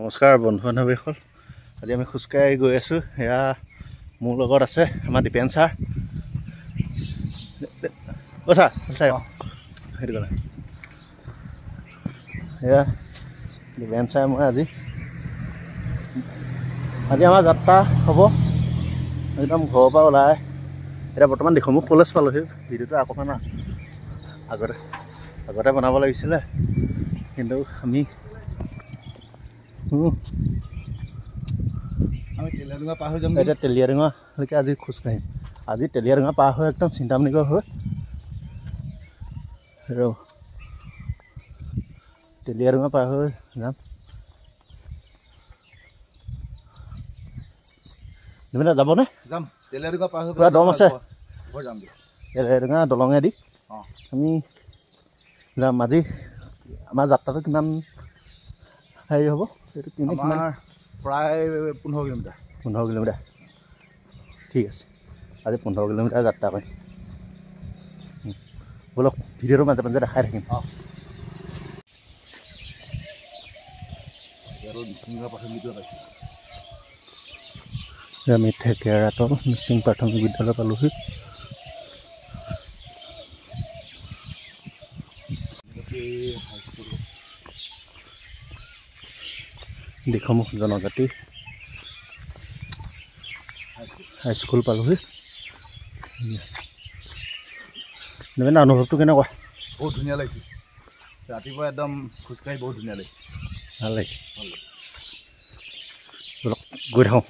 নমস্কাৰ বন্ধু বান্ধৱীসকল, আজি আমি খোজকাঢ়ি গৈ আছোঁ। এয়া মোৰ লগত আছে আমাৰ দীপেন ছাৰ। অ' ছাৰ সেইটো কাৰণে এয়া দীপেন ছাৰ মই আজি আমাৰ যাত্ৰা হ'ব একদম ঘৰৰ পৰা ওলাই। এতিয়া বৰ্তমান দিখৌমুখ কলেজ পালোহি। ভিডিঅ'টো অকণমান আগতে বনাব লাগিছিলে, কিন্তু আমি তেলীয়াডুঙা পাৰ হৈ যাম। এতিয়া তেলীয়াডুঙালৈকে আজি খোজকাঢ়িম। আজি তেলীয়াডুঙা পাৰ হৈ একদম চিন্তামণিকৰ হৈ তেলীয়াডুঙা পাৰ হৈ যাম। নিমিনা যাবনে? যাম। তেলীয়াডুঙা পাৰ হৈ পুৰা দম আছে। যাম তেলীয়াডুঙা দলঙেদি আমি যাম। আজি আমাৰ যাত্ৰাটো কিমান হেৰি হ'ব? এইটো কিমান প্ৰায় 15 কিলোমিটাৰ। 15 কিলোমিটাৰ। ঠিক আছে, আজি 15 কিলোমিটাৰ যাত্ৰা কৰিম। ব'লক ভিডিঅ'টো মাজে মাজে দেখাই থাকিম। আমি ঠেকেৰাটল মিচিং প্ৰাথমিক বিদ্যালয় পালোহি। দিখৌমুখ জনজাতি হাইস্কুল পালোহি। মানে অনুভৱটো কেনেকুৱা? বহুত ধুনীয়া লাগিছে। ৰাতিপুৱা একদম খোজকাঢ়ি বহুত ধুনীয়া লাগিছে। ভাল লাগিছে। ব'লক গৈ থাকোঁ।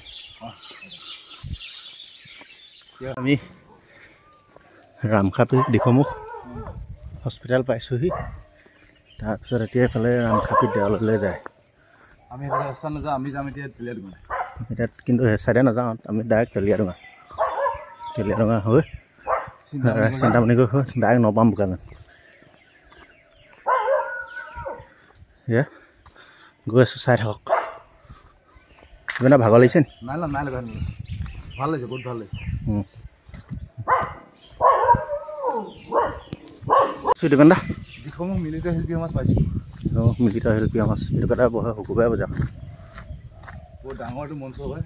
আমি ৰামখাপি দিখৌমুখ হস্পিটেল পাইছোঁহি। তাৰপিছত এতিয়া এইফালে ৰামখাপি দেৱালয়লৈ যায়। আমি এইফালে ৰাস্তা নাযাওঁ, আমি যাম এতিয়া তেলীয়াডুঙা। এতিয়া কিন্তু সেই চাইডে নাযাওঁ, আমি ডাইৰেক্ট তেলীয়াডুঙা হৈ চিন্তামণিকৈ হৈ ডাইৰেক্ট নপাম বোকাজান। এয়া গৈ আছোঁ, চাই থাকক। কিমান ভাগৰ লাগিছে নি? নাই লগা, ভাল লাগিছে, বহুত ভাল লাগিছে। দীপেনদা, দিখৌমুখ মিলিটাৰী শিল্পী সমাজ পাইছোঁ। মিলিটাৰী শিল্পী সমাজ এইটো কথা বহে শুকুৰবাৰে বজাৰ। বহুত ডাঙৰটো মঞ্চ হয়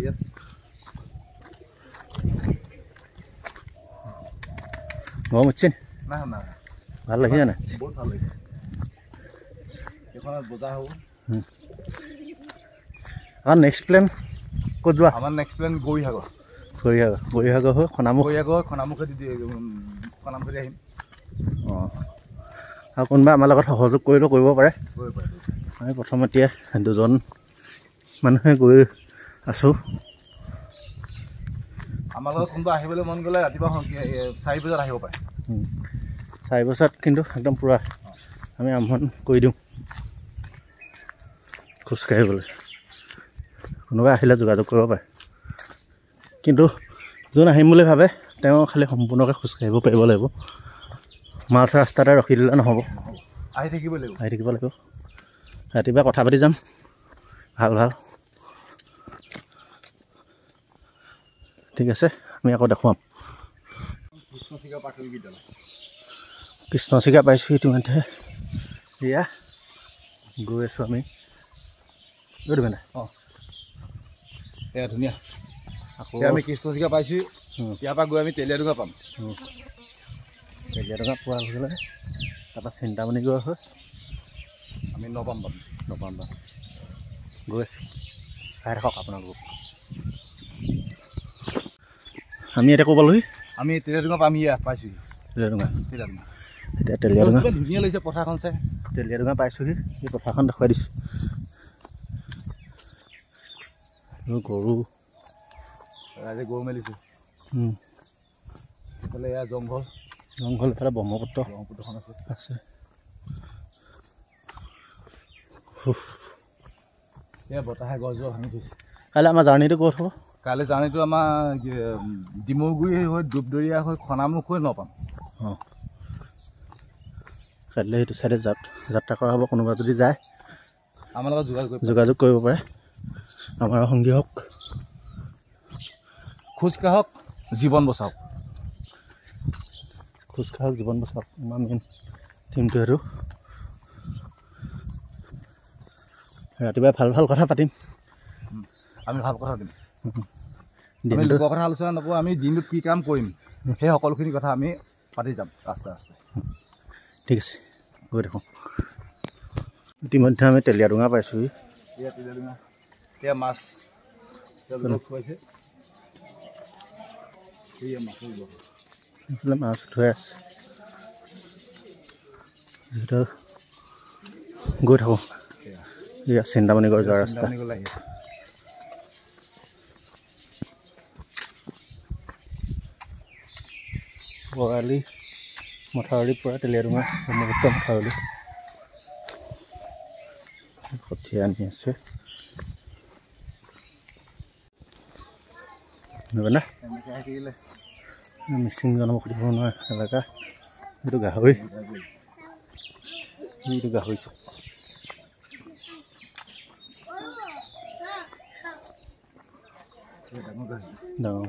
ইয়াত। গৰম উঠিছে নি? নাই ভাল লাগিছে নাই? বহুত ভাল লাগিছে। এইখনত বজাৰ হ'ব। আমাৰ নেক্সট প্লেন ক'ত যোৱা? আমাৰ নেক্সট প্লেন গৌৰীসাগৰ হৈ খনামুখেদি আহিম। অঁ, আৰু কোনোবা আমাৰ লগত সহযোগ কৰিলেও কৰিব পাৰে। আমি প্ৰথম এতিয়া 2জন মানুহে গৈ আছোঁ। আমাৰ লগত কোনোবা আহিবলৈ মন গ'লে ৰাতিপুৱা 4 বজাত আহিব পাৰে। 4 বজাত কিন্তু একদম পূৰা আমি আৰম্ভ কৰি দিওঁ খোজকাঢ়িবলৈ। কোনোবা আহিলে যোগাযোগ কৰিব পাৰে, কিন্তু যোন আহিম বুলি ভাবে তেওঁ খালি সম্পূৰ্ণকৈ খোজকাঢ়িব পাৰিব লাগিব। মাছ ৰাস্তাতে ৰখি দিলে নহ'ব, আহি থাকিব লাগিব। ৰাতিপুৱা কথা পাতি যাম ভাল। ঠিক আছে, আমি আকৌ দেখুৱাম। কৃষ্ণচিকা পাইছোঁ ইতিমধ্যে। এয়া গৈ আছোঁ আমি। এয়া ধুনীয়া। আকৌ আমি কৃষ্ণচিকা পাইছোঁ। ইয়াৰ পৰা গৈ আমি তেলীয়াডুঙা পাম। তেলীয়াডুঙা পোৱাৰ লগে লগে তাৰপৰা চিন্তামণি গৈ হৈ আমি নপাম গৈ আছোঁ। চাই থাকক আপোনালোকক। আমি এতিয়া ক'ব পালোহি। আমি তেলীয়াডুঙা পাম। পাইছোঁহি তেলীয়াডুঙা। এতিয়া ধুনীয়া লাগিছে পথাৰখন চাই। তেলীয়াডুঙা পাইছোঁহি। এই পথাৰখন দেখুৱাই দিছোঁ। গৰু ৰাইজে গৰু মেলিছোঁ। এইফালে এয়া জংঘল, এইফালে ব্ৰহ্মপুত্ৰখন আছে। এয়া বতাহে গছজোপা ভাঙি থৈছে। কাইলৈ আমাৰ জাৰ্ণিটো ক'ত হ'ব? কাইলৈ জাৰ্ণিটো আমাৰ ডিমৌগুৰি হৈ দুপদৰীয়া হৈ খনামুখ হৈ নপাম। কাইলৈ সেইটো চাইডে যাত্ৰা কৰা হ'ব। কোনোবা যদি যায় আমাৰ লগত যোগাযোগ কৰিব পাৰে। আমাৰ সংগী হওক। খোজকাঢ়ক, জীৱন বচাওক। আমাৰ মেইন থিমটো সেইটো। ৰাতিপুৱা ভাল ভাল কথা পাতিম আমি ভাল কথা দিম আমি লোকৰ কথা আলোচনা নকৰোঁ আমি দিনটোত কি কাম কৰিম সেই সকলোখিনি কথা আমি পাতি যাম ৰাস্তাই ৰাস্তাই ঠিক আছে গৈ দেখোঁ ইতিমধ্যে আমি তেলীয়াডোঙা পাইছোঁহি এয়া তেলীয়াডোঙা এয়া মাছ খুৱাইছে এয়া মাছৰ এইফালে মাছ উঠুৱাই আছে যিহেতু গৈ থাকোঁ এয়া চিন্তামণিগড় যোৱা ৰাস্তা বৰালি মথাউৰিৰ পৰা তেলীয়াডোঙা ব্ৰহ্মপুত্ৰ মথাউৰি কঠীয়া আনি আছে মিচিং জনবসতি নোহোৱা এলেকা এইটো গাহৰি এইটো গাহৰি চব ডাঙৰ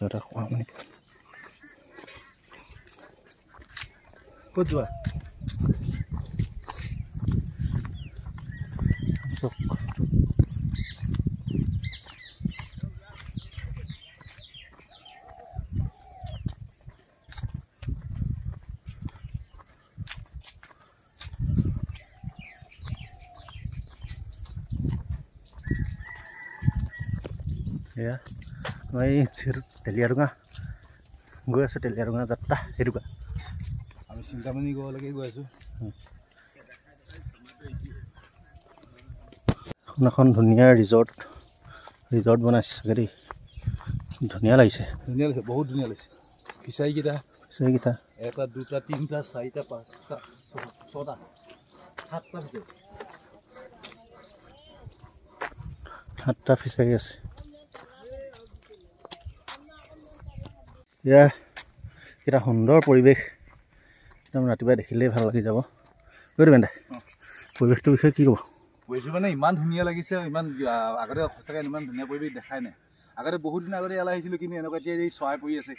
এটা খোৱা মানে ক'ত যোৱা এয়া মই যিহেতু তেলীয়াডোঙা গৈ আছোঁ তেলীয়াডোঙা যাত্ৰা সেইটো আমি চিন্তামণিগড়লৈকে গৈ আছোঁ এখন ধুনীয়া ৰিজৰ্ট বনাইছে চাগে দেই ধুনীয়া লাগিছে বহুত ধুনীয়া লাগিছে ফিচাৰীকেইটা এটা দুটা তিনিটা চাৰিটা পাঁচটা ছটা সাতটা ফিচাৰী আছে এয়া এটা সুন্দৰ পৰিৱেশ একদম ৰাতিপুৱা দেখিলেই ভাল লাগি যাব গৈতো বেন্দা পৰিৱেশটোৰ বিষয়ে কি ক'ব পৰিৱেশ মানে ইমান ধুনীয়া লাগিছে ইমান আগতে সঁচাকৈ ইমান ধুনীয়া পৰিৱেশ দেখাই নাই আগতে বহুত দিন আগতে ইয়ালৈ আহিছিলোঁ কিন্তু এনেকুৱা এতিয়া এই চৰাই পৰি আছে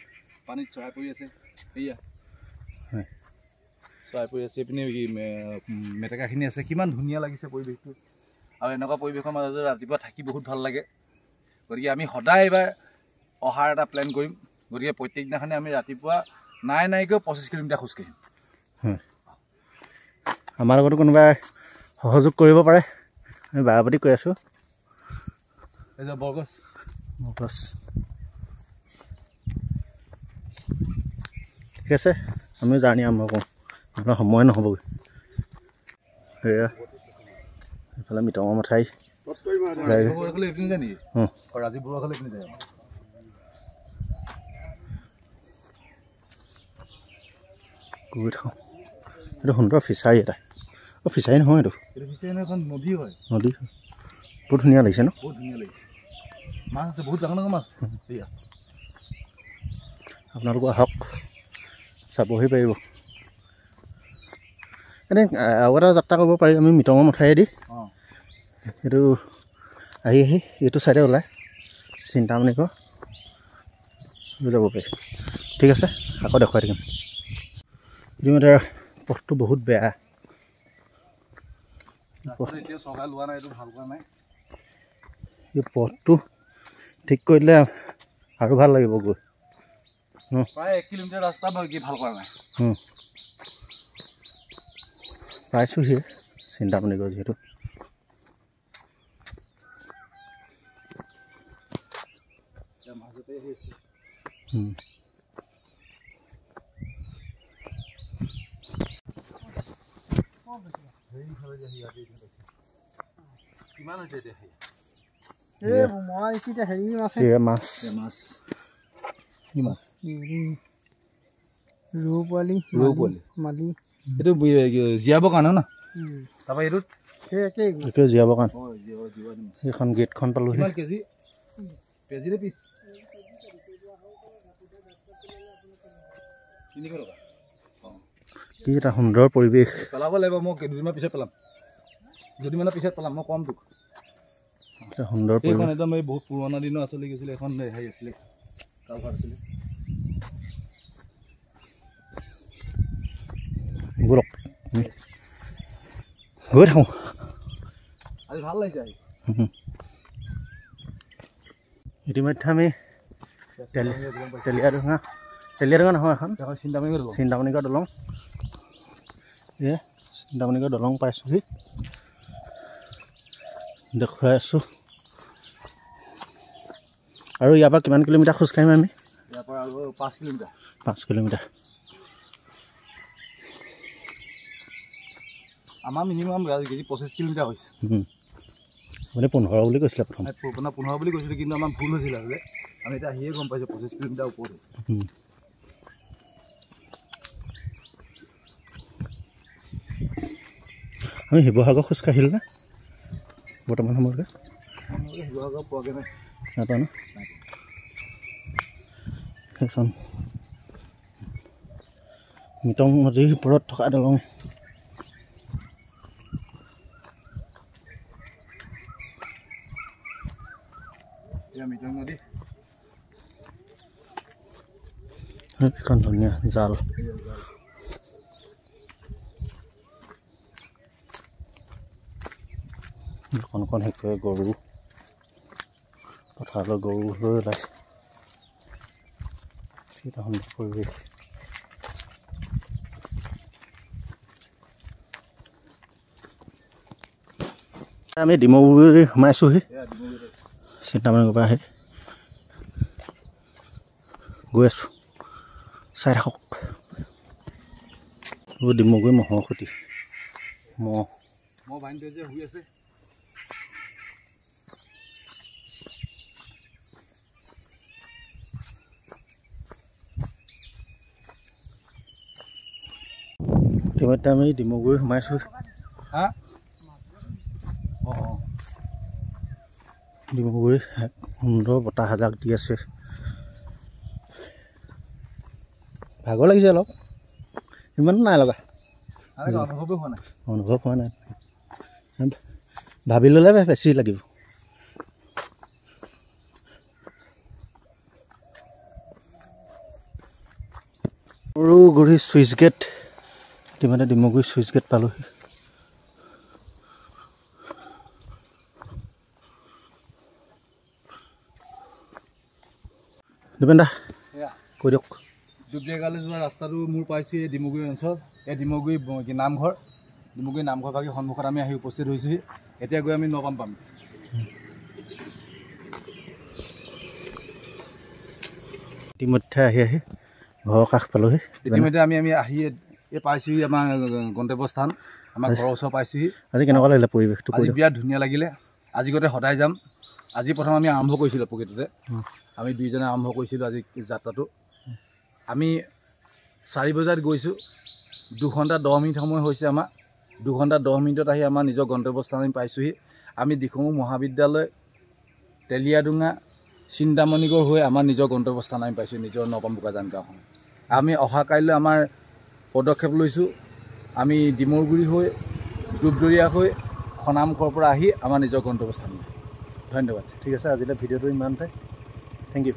পানীত চৰাই পৰি আছে এয়া চৰাই পৰি আছে এইপিনে মেটেকাখিনি আছে কিমান ধুনীয়া লাগিছে পৰিৱেশটো আৰু এনেকুৱা পৰিৱেশৰ মাজতে ৰাতিপুৱা থাকি বহুত ভাল লাগে গতিকে আমি সদায় এইবাৰ অহাৰ এটা প্লেন কৰিম গতিকে প্ৰত্যেক দিনাখনে আমি ৰাতিপুৱা নাইকৈ 25 কিলোমিটাৰ খোজকাঢ়িম আমাৰ লগতো কোনোবাই সহযোগ কৰিব পাৰে আমি বাৰাবতী কৈ আছোঁ এই যে বৰগছ ঠিক আছে আমিও জাৰ্ণি আৰম্ভ কৰোঁ আপোনাৰ সময় নহ'বগৈ সেয়া এইফালে মিটঙৰ মঠাই গৈ থাকোঁ এইটো সুন্দৰ ফিচাৰী এটা ফিচাৰী নহয় এইটো নদী হয় নদী বহুত ধুনীয়া লাগিছে ন বহুত ধুনীয়া লাগিছে মাছ আছে বহুত ডাঙৰ ডাঙৰ মাছ আপোনালোক আহক চাবহি পাৰিব এনেই আৰু এটা যাত্ৰা কৰিব পাৰি আমি মিটঙৰ মঠাইদি এইটো আহি এইটো চাইডে ওলাই চিন্তামণিগড় যাব পাৰি ঠিক আছে আকৌ দেখুৱাই থাকিম ইতিমধ্যে পথটো বহুত বেয়া এই পথটো ঠিক কৰি দিলে আৰু ভাল লাগিব গৈ প্ৰায় 1 কিলোমিটাৰ ৰাস্তা ভাল কৰা নাই পাইছোঁহি চিন্তামণিগড় যিহেতু এইটো জীয়াবৰ কাৰণে ন তাৰপৰা এইটোত জীয়াবৰ কাৰণে সেইখন গেটখন পালোঁ কেজি পিছ 300 টকা কি এটা সুন্দৰ পৰিৱেশ পেলাব লাগিব মই দুদিনমান পিছত পেলাম দুদিনমানৰ পিছত পেলাম মই কম তোক এটা সুন্দৰ পৰিৱেশ একদম এই বহুত পুৰণা দিনৰ আচলতে গৈছিলে এখন হেৰি আছিলে কালভাৰ আছিলে ব'লক গৈ থাকোঁ আজি ভাল লাগিছে ইতিমধ্যে আমি তেলীয়াডোঙা নহয় এখন চিন্তামণিকৰ দলং চিন্তামণিকৰ দলং পাইছোঁহি দেখুৱাই আছোঁ আৰু ইয়াৰ পৰা কিমান কিলোমিটাৰ খোজকাঢ়িম আমি ইয়াৰ পৰা আৰু 5 কিলোমিটাৰ 5 কিলোমিটাৰ আমাৰ মিনিমাম 25 কিলোমিটাৰ হৈছে মানে 15 বুলি কৈছিলে প্ৰথম 15 বুলি কৈছিলোঁ কিন্তু আমাৰ ভুল হৈছিল আছিলে আমি এতিয়া আহিয়ে গম পাইছোঁ 25 কিলোমিটাৰ ওপৰত আমি শিৱসাগৰ খোজকাঢ়িলোঁ নে বৰ্তমান সময়লৈকে শিৱসাগৰ পোৱাগৈ নাই নাপাওঁ ন সেইখন মিটং নদীৰ ওপৰত থকা দলং মিটং নদী সেইখন ধুনীয়া জাল অকণ শেষে গৰু পথাৰলৈ গৰু লৈ ওলাইছে এটা সুন্দৰ পৰিৱেশ আমি ডিমৌগুৰি সোমাইছোঁহি চিন্তামণিৰ পৰা আহি গৈ আছোঁ চাই থাকক ডিমৌগুৰি ম'হৰ খুটি ম'হ বান্ধি যে শুই আছে ইতিমধ্যে আমি ডিমৌগুৰি সোমাইছোঁ ডিমৌগুৰি সুন্দৰ বতাহ এজাক দি আছে ভাগৰ লাগিছে অলপ ইমান নাই লগা অনুভৱ হোৱা নাই ভাবি ল'লে বেছি লাগিব ডিমৌগুৰি চুইচ গেট ইতিমধ্যে ডিমৌগুৰি চুইচ গেট পালোহি দীপেন দা কৈ দিয়ক দুপৰীয়ালৈ যোৱা ৰাস্তাটো মোৰ পাইছোঁ এই ডিমৌগুৰি অঞ্চল এই ডিমৌগুৰি নামঘৰ ভাগি সন্মুখত আমি আহি উপস্থিত হৈছোঁহি এতিয়া গৈ আমি নপাম পাম ইতিমধ্যে আহি ঘৰৰ কাষ পালোহি ইতিমধ্যে আমি আহি পাইছোঁহি আমাৰ গন্তব্যস্থান আমাৰ ঘৰৰ ওচৰ পাইছোঁহি আজি কেনেকুৱা লাগিলে পৰিৱেশটো আজি বিৰাট ধুনীয়া লাগিলে আজি গতে সদায় যাম আজি প্ৰথম আমি আৰম্ভ কৰিছিলোঁ প্ৰকৃততে আমি দুইজনে আৰম্ভ কৰিছিলোঁ আজি যাত্ৰাটো আমি 4 বজাত গৈছোঁ 2 ঘণ্টা 10 মিনিট সময় হৈছে আমাৰ 2 ঘণ্টা 10 মিনিটত আহি আমাৰ নিজৰ গন্তব্যস্থান আমি পাইছোঁহি আমি দিখৌমুখ মহাবিদ্যালয় তেলীয়াডোঙা চিন্তামণিকৰ হৈ আমাৰ নিজৰ গন্তব্যস্থান আমি পাইছোঁ নিজৰ নপাম বোকাজান গাঁওখন আমি অহা কাইলৈ আমাৰ পদক্ষেপ লৈছোঁ আমি ডিমৌগুৰি হৈ ধূপদৰীয়া হৈ খনামুখৰ পৰা আহি আমাৰ নিজৰ গন্তব্যস্থান ধন্যবাদ ঠিক আছে আজিলৈ ভিডিঅ'টো ইমানতে থেংক ইউ